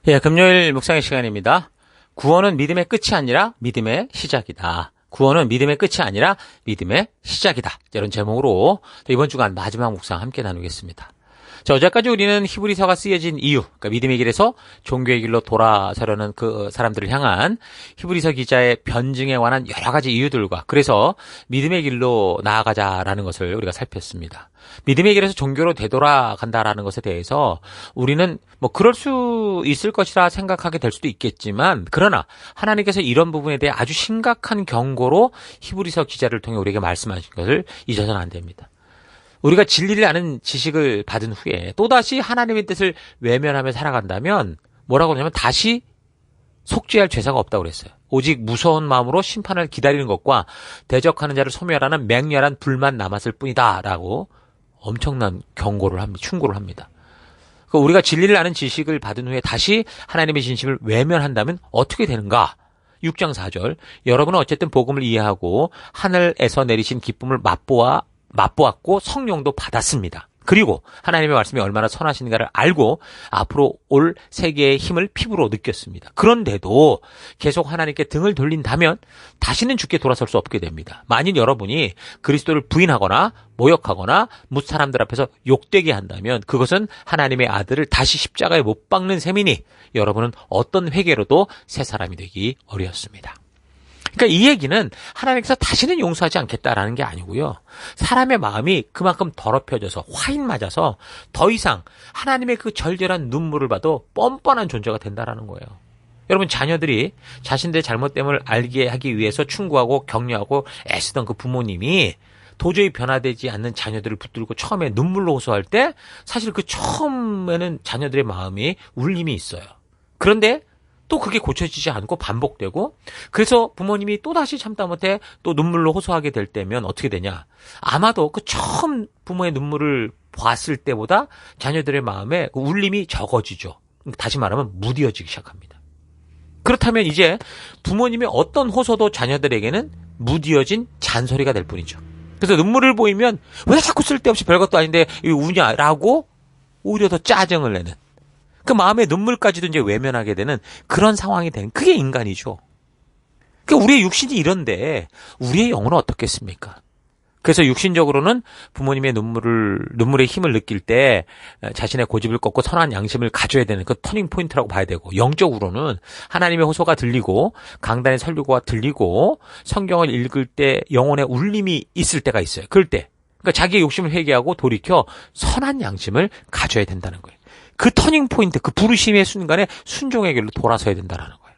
예, 금요일 묵상의 시간입니다. 구원은 믿음의 끝이 아니라 믿음의 시작이다. 구원은 믿음의 끝이 아니라 믿음의 시작이다. 이런 제목으로 이번 주간 마지막 묵상 함께 나누겠습니다. 자, 어제까지 우리는 히브리서가 쓰여진 이유, 그러니까 믿음의 길에서 종교의 길로 돌아서려는 그 사람들을 향한 히브리서 기자의 변증에 관한 여러 가지 이유들과 그래서 믿음의 길로 나아가자라는 것을 우리가 살폈습니다. 믿음의 길에서 종교로 되돌아간다라는 것에 대해서 우리는 그럴 수 있을 것이라 생각하게 될 수도 있겠지만 그러나 하나님께서 이런 부분에 대해 아주 심각한 경고로 히브리서 기자를 통해 우리에게 말씀하신 것을 잊어서는 안 됩니다. 우리가 진리를 아는 지식을 받은 후에 또다시 하나님의 뜻을 외면하며 살아간다면 뭐라고 하냐면 다시 속죄할 죄사가 없다고 그랬어요. 오직 무서운 마음으로 심판을 기다리는 것과 대적하는 자를 소멸하는 맹렬한 불만 남았을 뿐이다 라고 엄청난 경고를 합니다. 충고를 합니다. 우리가 진리를 아는 지식을 받은 후에 다시 하나님의 진심을 외면한다면 어떻게 되는가? 6장 4절 여러분은 어쨌든 복음을 이해하고 하늘에서 내리신 기쁨을 맛보았고 성령도 받았습니다. 그리고 하나님의 말씀이 얼마나 선하신가를 알고 앞으로 올 세계의 힘을 피부로 느꼈습니다. 그런데도 계속 하나님께 등을 돌린다면 다시는 주께 돌아설 수 없게 됩니다. 만일 여러분이 그리스도를 부인하거나 모욕하거나 뭇 사람들 앞에서 욕되게 한다면 그것은 하나님의 아들을 다시 십자가에 못 박는 셈이니 여러분은 어떤 회개로도 새 사람이 되기 어려웠습니다. 그러니까 이 얘기는 하나님께서 다시는 용서하지 않겠다라는 게 아니고요. 사람의 마음이 그만큼 더럽혀져서 화인 맞아서 더 이상 하나님의 그 절절한 눈물을 봐도 뻔뻔한 존재가 된다라는 거예요. 여러분 자녀들이 자신들의 잘못됨을 알게 하기 위해서 충고하고 격려하고 애쓰던 그 부모님이 도저히 변화되지 않는 자녀들을 붙들고 처음에 눈물로 호소할 때 사실 그 처음에는 자녀들의 마음이 울림이 있어요. 그런데 또 그게 고쳐지지 않고 반복되고 그래서 부모님이 또다시 참다 못해 또 눈물로 호소하게 될 때면 어떻게 되냐. 아마도 그 처음 부모의 눈물을 봤을 때보다 자녀들의 마음에 그 울림이 적어지죠. 다시 말하면 무뎌지기 시작합니다. 그렇다면 이제 부모님의 어떤 호소도 자녀들에게는 무뎌진 잔소리가 될 뿐이죠. 그래서 눈물을 보이면 왜 자꾸 쓸데없이 별것도 아닌데 우냐라고 오히려 더 짜증을 내는 그 마음의 눈물까지도 이제 외면하게 되는 그런 상황이 되는 그게 인간이죠. 그러니까 우리의 육신이 이런데 우리의 영혼은 어떻겠습니까? 그래서 육신적으로는 부모님의 눈물의 힘을 느낄 때 자신의 고집을 꺾고 선한 양심을 가져야 되는 그 터닝 포인트라고 봐야 되고 영적으로는 하나님의 호소가 들리고 강단의 설교가 들리고 성경을 읽을 때 영혼의 울림이 있을 때가 있어요. 그럴 때 그러니까 자기의 욕심을 회개하고 돌이켜 선한 양심을 가져야 된다는 거예요. 그 터닝 포인트, 그 부르심의 순간에 순종의 길로 돌아서야 된다는 거예요.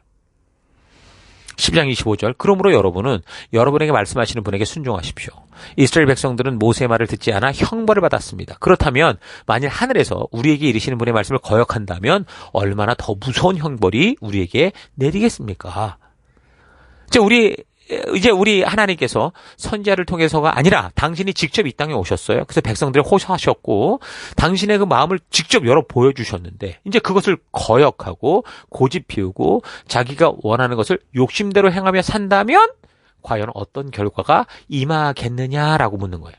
12장 25절 그러므로 여러분은 여러분에게 말씀하시는 분에게 순종하십시오. 이스라엘 백성들은 모세의 말을 듣지 않아 형벌을 받았습니다. 그렇다면 만일 하늘에서 우리에게 이르시는 분의 말씀을 거역한다면 얼마나 더 무서운 형벌이 우리에게 내리겠습니까? 이제 우리 하나님께서 선지자를 통해서가 아니라 당신이 직접 이 땅에 오셨어요. 그래서 백성들을 호소하셨고 당신의 그 마음을 직접 열어 보여주셨는데 이제 그것을 거역하고 고집 피우고 자기가 원하는 것을 욕심대로 행하며 산다면 과연 어떤 결과가 임하겠느냐라고 묻는 거예요.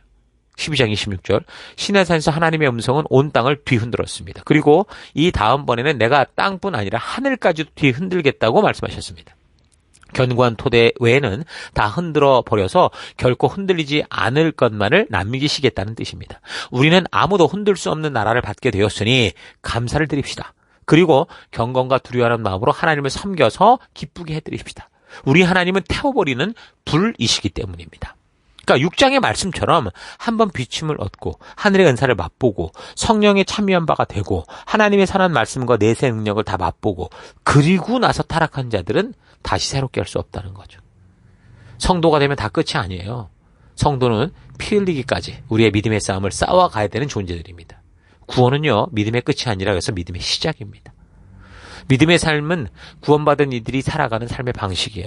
12장 26절 시내산에서 하나님의 음성은 온 땅을 뒤흔들었습니다. 그리고 이 다음번에는 내가 땅뿐 아니라 하늘까지도 뒤흔들겠다고 말씀하셨습니다. 견고한 토대 외에는 다 흔들어 버려서 결코 흔들리지 않을 것만을 남기시겠다는 뜻입니다. 우리는 아무도 흔들 수 없는 나라를 받게 되었으니 감사를 드립시다. 그리고 경건과 두려워하는 마음으로 하나님을 섬겨서 기쁘게 해드립시다. 우리 하나님은 태워버리는 불이시기 때문입니다. 그러니까 6장의 말씀처럼 한번 비침을 얻고 하늘의 은사를 맛보고 성령에 참여한 바가 되고 하나님의 선한 말씀과 내세 능력을 다 맛보고 그리고 나서 타락한 자들은 다시 새롭게 할 수 없다는 거죠. 성도가 되면 다 끝이 아니에요. 성도는 피 흘리기까지 우리의 믿음의 싸움을 싸워가야 되는 존재들입니다. 구원은요 믿음의 끝이 아니라 그래서 믿음의 시작입니다. 믿음의 삶은 구원받은 이들이 살아가는 삶의 방식이에요.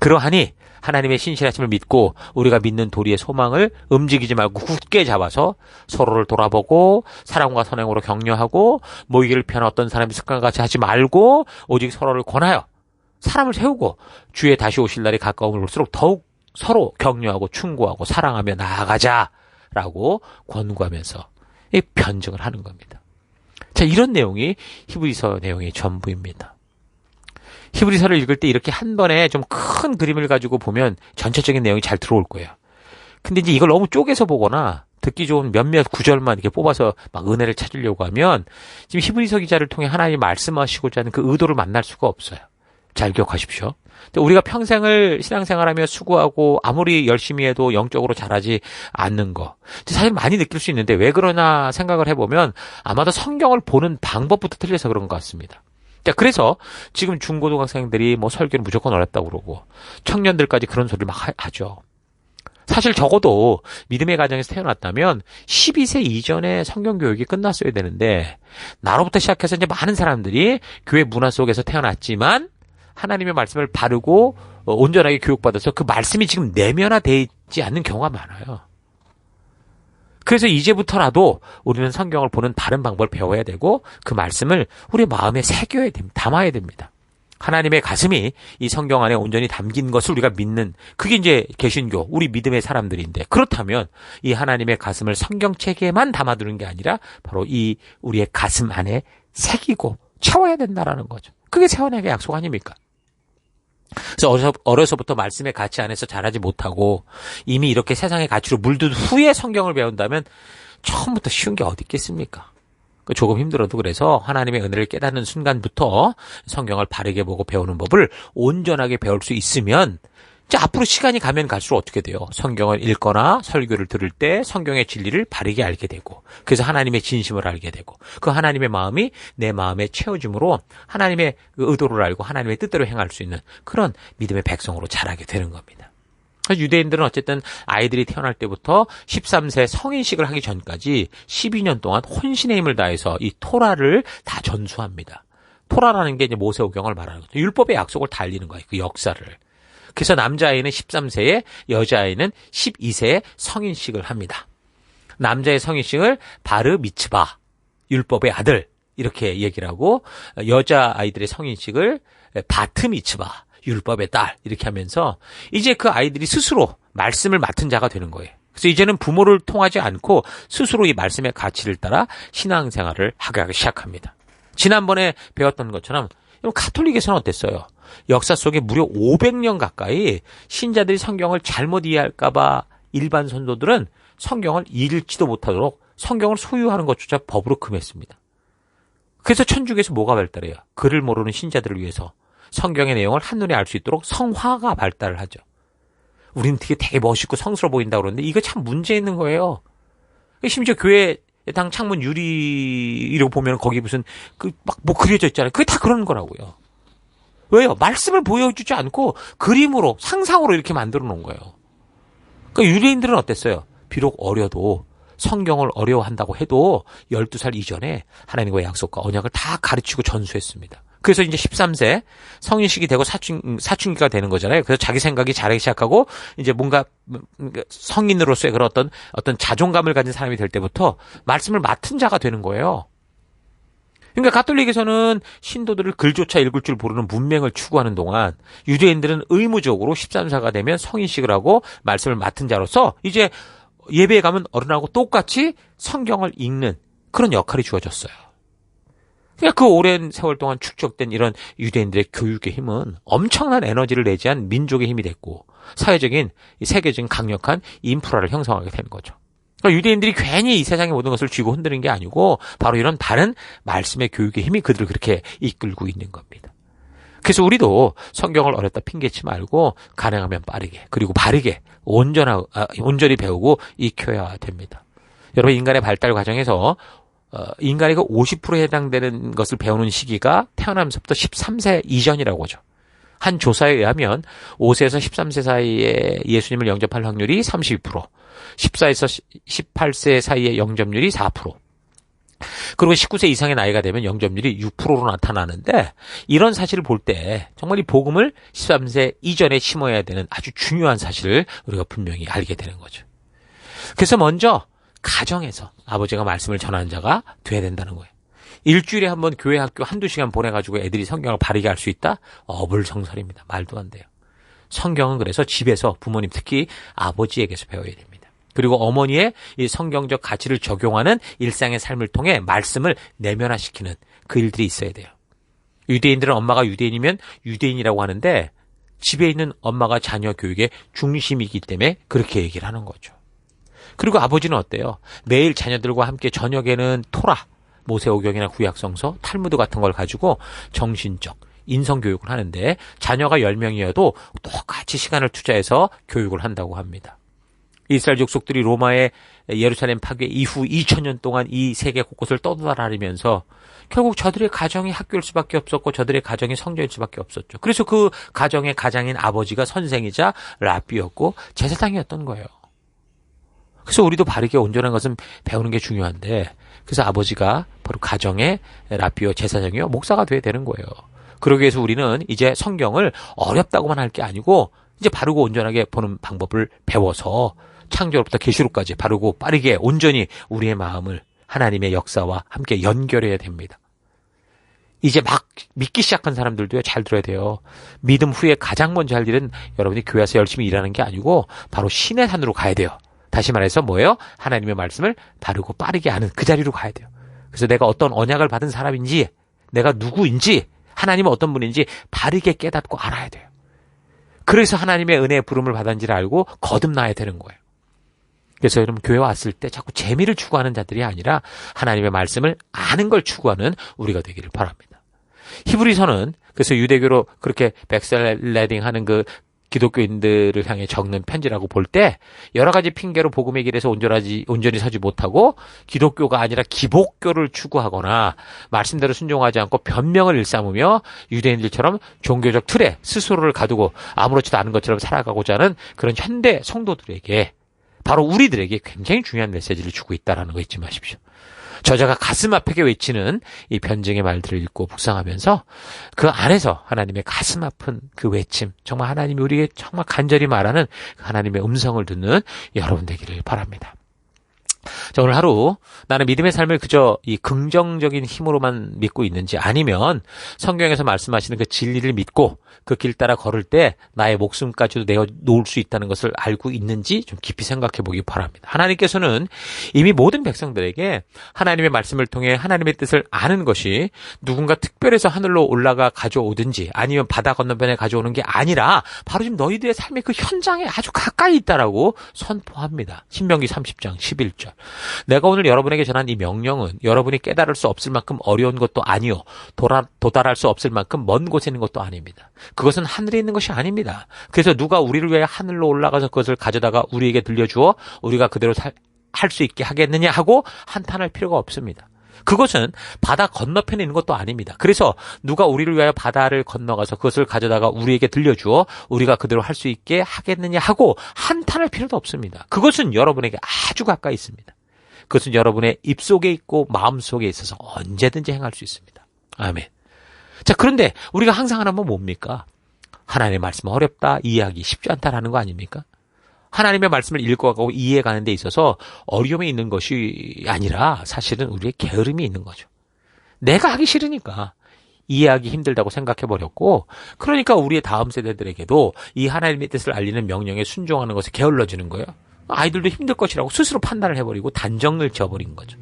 그러하니 하나님의 신실하심을 믿고 우리가 믿는 도리의 소망을 움직이지 말고 굳게 잡아서 서로를 돌아보고 사랑과 선행으로 격려하고 모이기를 피하는 어떤 사람의 습관과 같이 하지 말고 오직 서로를 권하여 사람을 세우고 주의 다시 오실 날이 가까움을 볼수록 더욱 서로 격려하고 충고하고 사랑하며 나아가자라고 권고하면서 이 변증을 하는 겁니다. 자, 이런 내용이 히브리서 내용의 전부입니다. 히브리서를 읽을 때 이렇게 한 번에 좀 큰 그림을 가지고 보면 전체적인 내용이 잘 들어올 거예요. 근데 이제 이걸 너무 쪼개서 보거나 듣기 좋은 몇몇 구절만 이렇게 뽑아서 막 은혜를 찾으려고 하면 지금 히브리서 기자를 통해 하나님이 말씀하시고자 하는 그 의도를 만날 수가 없어요. 잘 기억하십시오. 우리가 평생을 신앙생활하며 수고하고 아무리 열심히 해도 영적으로 잘하지 않는 거 사실 많이 느낄 수 있는데 왜 그러나 생각을 해보면 아마도 성경을 보는 방법부터 틀려서 그런 것 같습니다. 자, 그래서 지금 중고등학생들이 뭐 설교는 무조건 어렵다고 그러고 청년들까지 그런 소리를 막 하죠. 사실 적어도 믿음의 가정에서 태어났다면 12세 이전에 성경 교육이 끝났어야 되는데 나로부터 시작해서 이제 많은 사람들이 교회 문화 속에서 태어났지만 하나님의 말씀을 바르고 온전하게 교육받아서 그 말씀이 지금 내면화되어 있지 않는 경우가 많아요. 그래서 이제부터라도 우리는 성경을 보는 바른 방법을 배워야 되고 그 말씀을 우리 마음에 새겨야 됩니다. 담아야 됩니다. 하나님의 가슴이 이 성경 안에 온전히 담긴 것을 우리가 믿는 그게 이제 개신교, 우리 믿음의 사람들인데 그렇다면 이 하나님의 가슴을 성경책에만 담아두는 게 아니라 바로 이 우리의 가슴 안에 새기고 채워야 된다라는 거죠. 그게 세원에게 약속 아닙니까? 그래서 어려서부터 말씀의 가치 안에서 자라지 못하고 이미 이렇게 세상의 가치로 물든 후에 성경을 배운다면 처음부터 쉬운 게 어디 있겠습니까? 조금 힘들어도 그래서 하나님의 은혜를 깨닫는 순간부터 성경을 바르게 보고 배우는 법을 온전하게 배울 수 있으면 이제 앞으로 시간이 가면 갈수록 어떻게 돼요? 성경을 읽거나 설교를 들을 때 성경의 진리를 바르게 알게 되고 그래서 하나님의 진심을 알게 되고 그 하나님의 마음이 내 마음에 채워짐으로 하나님의 의도를 알고 하나님의 뜻대로 행할 수 있는 그런 믿음의 백성으로 자라게 되는 겁니다. 유대인들은 어쨌든 아이들이 태어날 때부터 13세 성인식을 하기 전까지 12년 동안 혼신의 힘을 다해서 이 토라를 다 전수합니다. 토라라는 게 이제 모세오경을 말하는 거죠. 율법의 약속을 달리는 거예요. 그 역사를. 그래서 남자아이는 13세에 여자아이는 12세에 성인식을 합니다. 남자의 성인식을 바르 미츠바, 율법의 아들 이렇게 얘기를 하고 여자아이들의 성인식을 바트 미츠바, 율법의 딸 이렇게 하면서 이제 그 아이들이 스스로 말씀을 맡은 자가 되는 거예요. 그래서 이제는 부모를 통하지 않고 스스로 이 말씀의 가치를 따라 신앙생활을 하기 시작합니다. 지난번에 배웠던 것처럼 가톨릭에서는 어땠어요? 역사 속에 무려 500년 가까이 신자들이 성경을 잘못 이해할까 봐 일반 선도들은 성경을 읽지도 못하도록 성경을 소유하는 것조차 법으로 금했습니다. 그래서 천주교에서 뭐가 발달해요? 글을 모르는 신자들을 위해서 성경의 내용을 한눈에 알 수 있도록 성화가 발달을 하죠. 우리는 되게 멋있고 성스러워 보인다고 그러는데 이거 참 문제 있는 거예요. 심지어 교회 당 창문 유리로 보면 거기 무슨 뭐 그려져 있잖아요. 그게 다 그런 거라고요. 왜요? 말씀을 보여주지 않고 그림으로 상상으로 이렇게 만들어 놓은 거예요. 그러니까 유대인들은 어땠어요? 비록 어려도 성경을 어려워한다고 해도 12살 이전에 하나님과의 약속과 언약을 다 가르치고 전수했습니다. 그래서 이제 13세 성인식이 되고 사춘기가 되는 거잖아요. 그래서 자기 생각이 자라기 시작하고 이제 뭔가 성인으로서의 그런 어떤 자존감을 가진 사람이 될 때부터 말씀을 맡은 자가 되는 거예요. 그러니까 가톨릭에서는 신도들을 글조차 읽을 줄 모르는 문맹을 추구하는 동안 유대인들은 의무적으로 13세가 되면 성인식을 하고 말씀을 맡은 자로서 이제 예배에 가면 어른하고 똑같이 성경을 읽는 그런 역할이 주어졌어요. 그러니까 그 오랜 세월 동안 축적된 이런 유대인들의 교육의 힘은 엄청난 에너지를 내지한 민족의 힘이 됐고 사회적인 세계적인 강력한 인프라를 형성하게 되는 거죠. 그러니까 유대인들이 괜히 이 세상의 모든 것을 쥐고 흔드는 게 아니고 바로 이런 바른 말씀의 교육의 힘이 그들을 그렇게 이끌고 있는 겁니다. 그래서 우리도 성경을 어렵다 핑계치 말고 가능하면 빠르게 그리고 바르게 온전히 배우고 익혀야 됩니다. 여러분 인간의 발달 과정에서 인간의 그 50%에 해당되는 것을 배우는 시기가 태어나면서부터 13세 이전이라고 하죠. 한 조사에 의하면 5세에서 13세 사이에 예수님을 영접할 확률이 32%, 14에서 18세 사이의 영접률이 4%, 그리고 19세 이상의 나이가 되면 영접률이 6%로 나타나는데 이런 사실을 볼 때 정말 이 복음을 13세 이전에 심어야 되는 아주 중요한 사실을 우리가 분명히 알게 되는 거죠. 그래서 먼저 가정에서 아버지가 말씀을 전하는 자가 돼야 된다는 거예요. 일주일에 한 번 교회 학교 한두 시간 보내가지고 애들이 성경을 바르게 할 수 있다? 어불성설입니다. 말도 안 돼요. 성경은 그래서 집에서 부모님 특히 아버지에게서 배워야 됩니다. 그리고 어머니의 이 성경적 가치를 적용하는 일상의 삶을 통해 말씀을 내면화시키는 그 일들이 있어야 돼요. 유대인들은 엄마가 유대인이면 유대인이라고 하는데 집에 있는 엄마가 자녀 교육의 중심이기 때문에 그렇게 얘기를 하는 거죠. 그리고 아버지는 어때요? 매일 자녀들과 함께 저녁에는 토라, 모세오경이나 구약성서, 탈무드 같은 걸 가지고 정신적, 인성교육을 하는데 자녀가 10명이어도 똑같이 시간을 투자해서 교육을 한다고 합니다. 이스라엘 족속들이 로마의 예루살렘 파괴 이후 2000년 동안 이 세계 곳곳을 떠돌아다니면서 결국 저들의 가정이 학교일 수밖에 없었고 저들의 가정이 성전일 수밖에 없었죠. 그래서 그 가정의 가장인 아버지가 선생이자 랍비였고 제사장이었던 거예요. 그래서 우리도 바르게 온전한 것은 배우는 게 중요한데 그래서 아버지가 바로 가정의 랍비요 제사장이요 목사가 돼야 되는 거예요. 그러기 위해서 우리는 이제 성경을 어렵다고만 할 게 아니고 이제 바르고 온전하게 보는 방법을 배워서 창조로부터 계시록까지 바르고 빠르게 온전히 우리의 마음을 하나님의 역사와 함께 연결해야 됩니다. 이제 막 믿기 시작한 사람들도요, 잘 들어야 돼요. 믿음 후에 가장 먼저 할 일은 여러분이 교회에서 열심히 일하는 게 아니고 바로 신의 산으로 가야 돼요. 다시 말해서 뭐예요? 하나님의 말씀을 바르고 빠르게 아는 그 자리로 가야 돼요. 그래서 내가 어떤 언약을 받은 사람인지, 내가 누구인지, 하나님은 어떤 분인지 바르게 깨닫고 알아야 돼요. 그래서 하나님의 은혜의 부름을 받았는지를 알고 거듭나야 되는 거예요. 그래서 여러분 교회 왔을 때 자꾸 재미를 추구하는 자들이 아니라 하나님의 말씀을 아는 걸 추구하는 우리가 되기를 바랍니다. 히브리서는 그래서 유대교로 그렇게 백셀레딩 하는 그 기독교인들을 향해 적는 편지라고 볼 때 여러 가지 핑계로 복음의 길에서 온전히 서지 못하고 기독교가 아니라 기복교를 추구하거나 말씀대로 순종하지 않고 변명을 일삼으며 유대인들처럼 종교적 틀에 스스로를 가두고 아무렇지도 않은 것처럼 살아가고자 하는 그런 현대 성도들에게 바로 우리들에게 굉장히 중요한 메시지를 주고 있다는 거 잊지 마십시오. 저자가 가슴 아프게 외치는 이 변증의 말들을 읽고 묵상하면서 그 안에서 하나님의 가슴 아픈 그 외침, 정말 하나님이 우리에게 정말 간절히 말하는 하나님의 음성을 듣는 여러분 되기를 바랍니다. 자, 오늘 하루 나는 믿음의 삶을 그저 이 긍정적인 힘으로만 믿고 있는지 아니면 성경에서 말씀하시는 그 진리를 믿고 그 길 따라 걸을 때 나의 목숨까지도 내어놓을 수 있다는 것을 알고 있는지 좀 깊이 생각해 보기 바랍니다. 하나님께서는 이미 모든 백성들에게 하나님의 말씀을 통해 하나님의 뜻을 아는 것이 누군가 특별해서 하늘로 올라가 가져오든지 아니면 바다 건너편에 가져오는 게 아니라 바로 지금 너희들의 삶의 그 현장에 아주 가까이 있다라고 선포합니다. 신명기 30장 11절. 내가 오늘 여러분에게 전한 이 명령은 여러분이 깨달을 수 없을 만큼 어려운 것도 아니요 도달할 수 없을 만큼 먼 곳에 있는 것도 아닙니다. 그것은 하늘에 있는 것이 아닙니다. 그래서 누가 우리를 위해 하늘로 올라가서 그것을 가져다가 우리에게 들려주어 우리가 그대로 할 수 있게 하겠느냐 하고 한탄할 필요가 없습니다. 그것은 바다 건너편에 있는 것도 아닙니다. 그래서 누가 우리를 위하여 바다를 건너가서 그것을 가져다가 우리에게 들려주어 우리가 그대로 할 수 있게 하겠느냐 하고 한탄할 필요도 없습니다. 그것은 여러분에게 아주 가까이 있습니다. 그것은 여러분의 입속에 있고 마음속에 있어서 언제든지 행할 수 있습니다. 아멘. 자, 그런데 우리가 항상 하는 건 뭡니까? 하나님의 말씀은 어렵다, 이해하기 쉽지 않다라는 거 아닙니까? 하나님의 말씀을 읽어가고 이해가는 데 있어서 어려움이 있는 것이 아니라 사실은 우리의 게으름이 있는 거죠. 내가 하기 싫으니까 이해하기 힘들다고 생각해버렸고 그러니까 우리의 다음 세대들에게도 이 하나님의 뜻을 알리는 명령에 순종하는 것에 게을러지는 거예요. 아이들도 힘들 것이라고 스스로 판단을 해버리고 단정을 지어버린 거죠.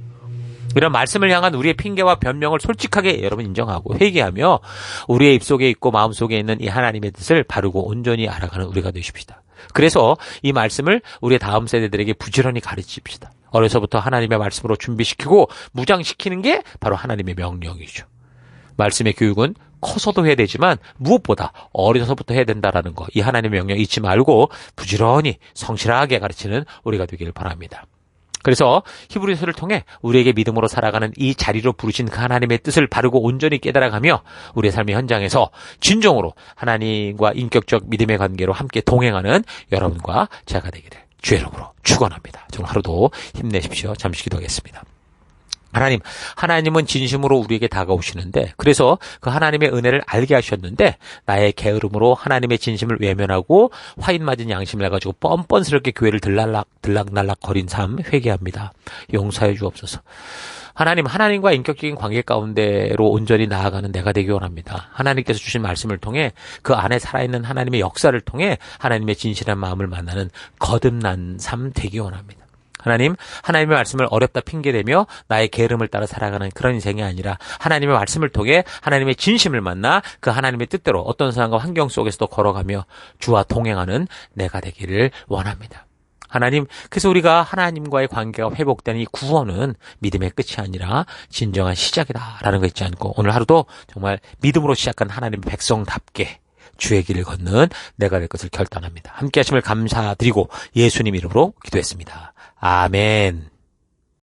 이런 말씀을 향한 우리의 핑계와 변명을 솔직하게 여러분 인정하고 회개하며 우리의 입속에 있고 마음속에 있는 이 하나님의 뜻을 바르고 온전히 알아가는 우리가 되십시다. 그래서 이 말씀을 우리의 다음 세대들에게 부지런히 가르칩시다. 어려서부터 하나님의 말씀으로 준비시키고 무장시키는 게 바로 하나님의 명령이죠. 말씀의 교육은 커서도 해야 되지만 무엇보다 어려서부터 해야 된다라는 거, 이 하나님의 명령 잊지 말고 부지런히 성실하게 가르치는 우리가 되기를 바랍니다. 그래서 히브리서를 통해 우리에게 믿음으로 살아가는 이 자리로 부르신 그 하나님의 뜻을 바르고 온전히 깨달아가며 우리의 삶의 현장에서 진정으로 하나님과 인격적 믿음의 관계로 함께 동행하는 여러분과 제가 되기를 주의 이름으로 축원합니다. 정말 하루도 힘내십시오. 잠시 기도하겠습니다. 하나님은 진심으로 우리에게 다가오시는데 그래서 그 하나님의 은혜를 알게 하셨는데 나의 게으름으로 하나님의 진심을 외면하고 화인 맞은 양심을 가지고 뻔뻔스럽게 교회를 들락날락 거린 삶 회개합니다. 용서해 주옵소서. 하나님과 인격적인 관계 가운데로 온전히 나아가는 내가 되기 원합니다. 하나님께서 주신 말씀을 통해 그 안에 살아있는 하나님의 역사를 통해 하나님의 진실한 마음을 만나는 거듭난 삶 되기 원합니다. 하나님의 말씀을 어렵다 핑계대며 나의 게으름을 따라 살아가는 그런 인생이 아니라 하나님의 말씀을 통해 하나님의 진심을 만나 그 하나님의 뜻대로 어떤 상황과 환경 속에서도 걸어가며 주와 동행하는 내가 되기를 원합니다. 그래서 우리가 하나님과의 관계가 회복되는 이 구원은 믿음의 끝이 아니라 진정한 시작이다라는 거 잊지 않고 오늘 하루도 정말 믿음으로 시작한 하나님의 백성답게 주의 길을 걷는 내가 될 것을 결단합니다. 함께 하심을 감사드리고 예수님 이름으로 기도했습니다. 아멘.